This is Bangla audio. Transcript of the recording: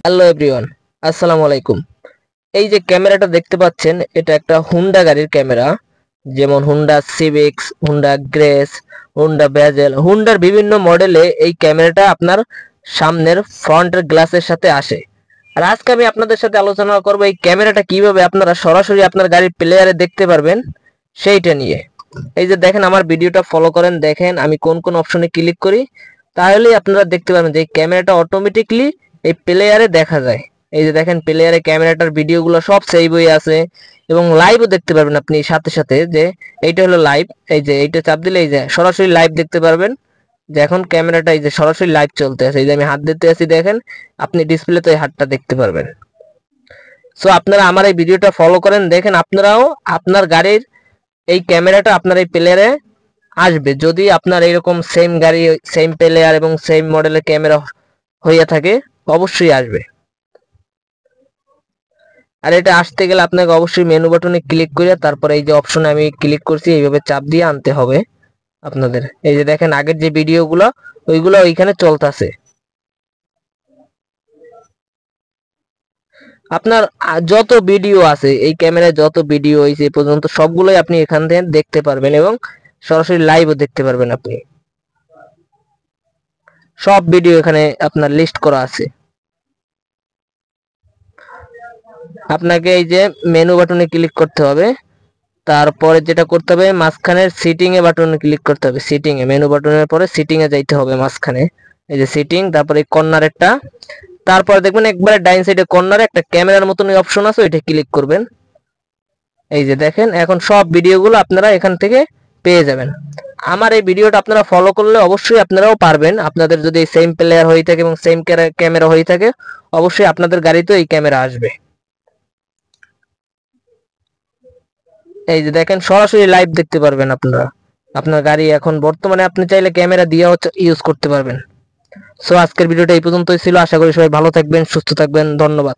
হ্যালো এভরিওয়ান, আসসালামু আলাইকুম। এই যে ক্যামেরাটা দেখতে পাচ্ছেন, এটা একটা হুন্ডা গাড়ির ক্যামেরা। যেমন Honda civics, Honda grace, Honda vezel, হুন্ডার বিভিন্ন মডেলে এই ক্যামেরাটা আপনার সামনের ফ্রন্টের গ্লাসের সাথে আসে। আর আজকে আমি আপনাদের সাথে আলোচনা করব এই ক্যামেরাটা কিভাবে আপনারা সরাসরি আপনার গাড়ির প্লেয়ারে দেখতে পারবেন সেইটা নিয়ে। এই যে দেখেন, আমার ভিডিওটা ফলো করেন, দেখেন আমি কোন কোন অপশনে ক্লিক করি, তাহলেই আপনারা দেখতে পারবেন যে এই ক্যামেরাটা অটোমেটিকলি এই প্লেয়ারে দেখা যায়। এই যে দেখেন, প্লেয়ারে ক্যামেরাটার ভিডিওগুলো সব সেভ হয়ে আছে এবং লাইভও দেখতে পারবেন আপনি সাথে সাথে। যে এইটা হলো লাইভ, এই যে এইটা চাপ দিলে এই যে সরাসরি লাইভ দেখতে পারবেন যে এখন ক্যামেরাটা এই যে সরাসরি লাইভ চলতে আছে। এই যে আমি হাত দিতে আছি, দেখেন আপনি ডিসপ্লেতে এই হাতটা দেখতে পারবেন। সো আপনারা আমার এই ভিডিওটা ফলো করেন, দেখেন আপনারাও আপনার গাড়ির এই ক্যামেরাটা আপনার এই প্লেয়ারে আসবে যদি আপনার এরকম সেম গাড়ি, সেম প্লেয়ার এবং সেম মডেলের ক্যামেরা হইয়া থাকে, অবশ্যই আসবে। আর এটা আসতে গেলে আপনাকে অবশ্যই মেনু বাটনে ক্লিক করে তারপরে এই যে অপশনে আমি ক্লিক করছি এইভাবে চাপ দিয়ে আনতে হবে আপনাদের। এই যে দেখেন আগের যে ভিডিওগুলো ওইগুলো ওইখানে চলতেছে। আপনার যত ভিডিও আছে এই ক্যামেরায়, যত ভিডিও হয়েছে এ পর্যন্ত সবগুলোই আপনি এখান থেকে দেখতে পারবেন এবং সরাসরি লাইভও দেখতে পারবেন। আপনি সব ভিডিও এখানে আপনার লিস্ট করা আছে। আপনাকে এই যে মেনু বাটনে ক্লিক করতে হবে, তারপরে যেটা করতে হবে মাঝখানের সিটিং এ বাটনে ক্লিক করতে হবে। সিটিং এ, মেনু বাটনের পরে সিটিং এ যাইতে হবে মাঝখানে। এই যে সিটিং, তারপরে কর্নারেরটা, তারপরে দেখবেন একবারে ডাইন সাইডে কর্নারে একটা ক্যামেরার মতন অপশন আছে, ওইটা ক্লিক করবেন। এই যে দেখেন এখন সব ভিডিওগুলো আপনারা এখান থেকে পেয়ে যাবেন। আমার এই ভিডিওটা আপনারা ফলো করলে অবশ্যই আপনারাও পারবেন। আপনাদের যদি সেম প্লেয়ার হয়ে থাকে এবং সেম ক্যামেরা হয়ে থাকে, অবশ্যই আপনাদের গাড়িতেও এই ক্যামেরা আসবে। এই যে দেখেন সরাসরি লাইভ দেখতে পারবেন আপনারা আপনার গাড়ি। এখন বর্তমানে আপনি চাইলে ক্যামেরা দিয়েও ইউজ করতে পারবেন। সো আজকের ভিডিওটা এই পর্যন্তই ছিল। আশা করি সবাই ভালো থাকবেন, সুস্থ থাকবেন। ধন্যবাদ।